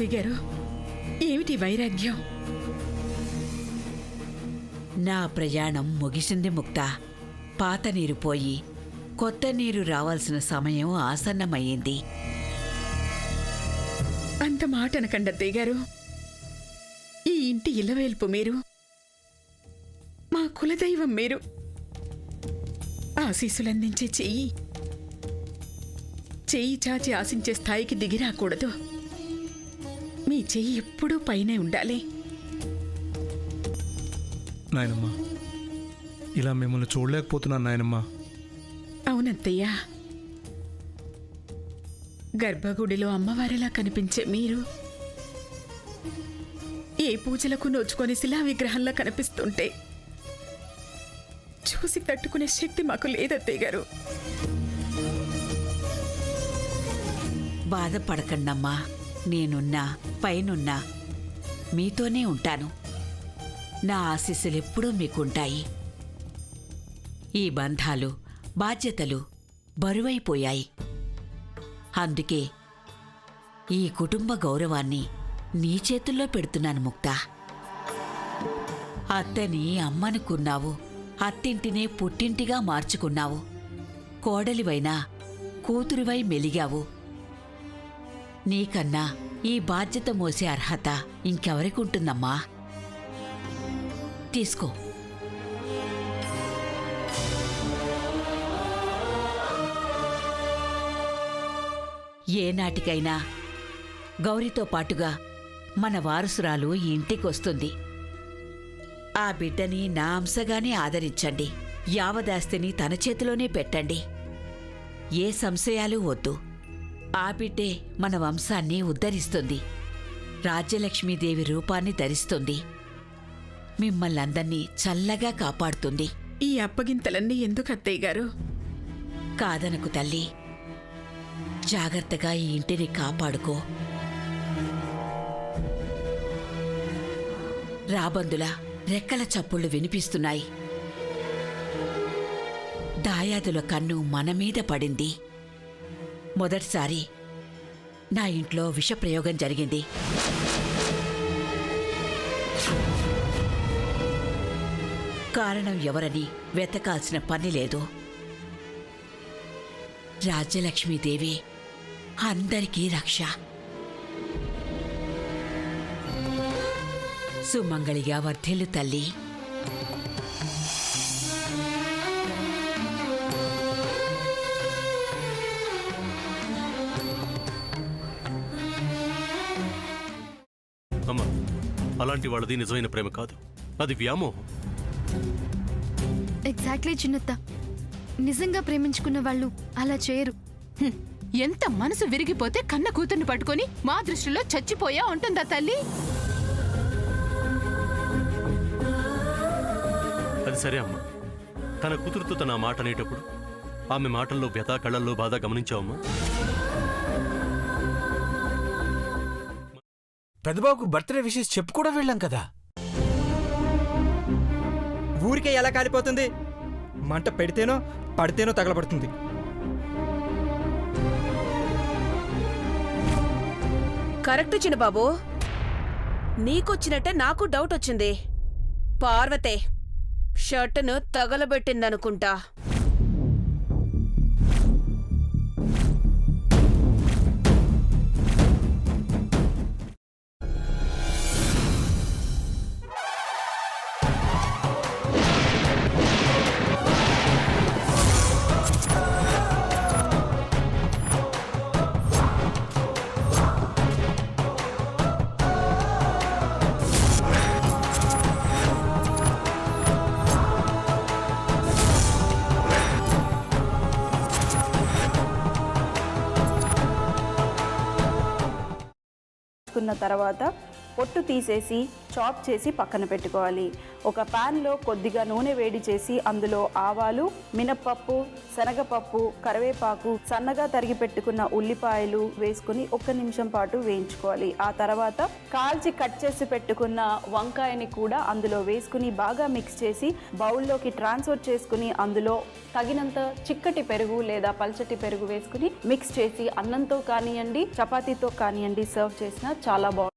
అత్తయ్య గారు, ఏమిటి వైరాగ్యం? నా ప్రయాణం ముగిసింది ముక్తా. పాత నీరు పోయి కొత్త నీరు రావాల్సిన సమయం ఆసన్నమయ్యింది. అంత మాట అనకండి అత్తయ్య గారు. ఈ ఇంటి ఇలవేల్పు మీరు, మా కులదైవం మీరు. ఆశీస్సులందించే చెయ్యి చాచి ఆశించే స్థాయికి దిగిరాకూడదు. మీ చెయ్యి ఎప్పుడూ పైనే ఉండాలి. నాయనమ్మా, ఇలా మిమ్మల్ని చూడలేకపోతున్నాను నాయనమ్మా. అవునత్తయ్య, గర్భగుడిలో అమ్మవారిలా కనిపించే మీరు ఏ పూజలకు నోచుకొని శిలా విగ్రహంలా కనిపిస్తుంటే చూసి తట్టుకునే శక్తి మాకు లేదత్తయ్య గారు. బాధపడకండమ్మా. నేనున్నా, పైనున్నా, మీతోనే ఉంటాను. నా ఆశీస్సులెప్పుడూ మీకుంటాయి. ఈ బంధాలు, బాధ్యతలు బరువైపోయాయి. అందుకే ఈ కుటుంబ గౌరవాన్ని నీ చేతుల్లో పెడుతున్నాను ముక్తా. అత్తని అమ్మనుకున్నావు, అత్తింటినే పుట్టింటిగా మార్చుకున్నావు. కోడలివైనా కూతురువై మెలిగావు. నీకన్నా ఈ బాధ్యత మోసే అర్హత ఇంకెవరికుంటుందమ్మా? తీసుకో. ఏనాటికైనా గౌరితో పాటుగా మన వారసురాలు ఈ ఇంటికొస్తుంది. ఆ బిడ్డని నా అంశగానే ఆదరించండి. యావదాస్తిని తన చేతిలోనే పెట్టండి. ఏ సంశయాలు వద్దు. ఆ బిడ్డే మన వంశాన్ని ఉద్ధరిస్తుంది. రాజ్యలక్ష్మీదేవి రూపాన్ని ధరిస్తుంది. మిమ్మల్నందర్నీ చల్లగా కాపాడుతుంది. ఈ అప్పగింతలన్నీ ఎందుకు అత్తయ్య గారు? కాదనకు తల్లి. జాగ్రత్తగా ఈ ఇంటిని కాపాడుకో. రాబందుల రెక్కల చప్పుళ్ళు వినిపిస్తున్నాయి. దాయాదుల కన్ను మనమీద పడింది. మొదటిసారి నా ఇంట్లో విషప్రయోగం జరిగింది. కారణం ఎవరని వెతకాల్సిన పని లేదు. రాజ్యలక్ష్మీదేవి అందరికీ రక్ష. సుమంగళిగా వర్ధిల్లు తల్లి. అమ్మా, అలాంటి వాళ్ళది నిజమైన ప్రేమ కాదు, అది వ్యామోహం. ఎగ్జాక్ట్లీ చిన్నత్త. నిజంగా ప్రేమించుకున్న వాళ్ళు అలా చేయరు. ఎంత మనసు విరిగిపోతే కన్న కూతుర్ని పట్టుకొని మా దృష్టిలో చచ్చిపోయా ఉంటుందా తల్లి? అది సరే అమ్మా, తన కూతురుతో తన మాట అనేటప్పుడు ఆమె మాటల్లో వ్యథ, కళ్ళల్లో బాధ గమనించావమ్మా? పెద్దబాబుకు బర్త్డే విషెస్ చెప్పు కూడా వెళ్ళాం కదా. ఊరికే ఎలా కాలిపోతుంది? మంట పెడితేనో పడితేనో తగలబడుతుంది. కరెక్ట్ చిన్నబాబు, నీకొచ్చినట్టే నాకు డౌట్ వచ్చింది. పార్వతే షర్టును తగలబెట్టిందనుకుంటా. తర్వాత పొట్టు తీసేసి చాప్ చేసి పక్కన పెట్టుకోవాలి. ఒక ప్యాన్లో కొద్దిగా నూనె వేడి చేసి అందులో ఆవాలు, మినప్పప్పు, శనగపప్పు, కరివేపాకు, సన్నగా తరిగి పెట్టుకున్న ఉల్లిపాయలు వేసుకుని 1 నిమిషం పాటు వేయించుకోవాలి. ఆ తర్వాత కాల్చి కట్ చేసి పెట్టుకున్న వంకాయని కూడా అందులో వేసుకుని బాగా మిక్స్ చేసి బౌల్లోకి ట్రాన్స్ఫర్ చేసుకుని అందులో తగినంత చిక్కటి పెరుగు లేదా పల్చటి పెరుగు వేసుకుని మిక్స్ చేసి అన్నంతో కానివ్వండి, చపాతీతో కానివ్వండి సర్వ్ చేసినా చాలా బాగుంటుంది.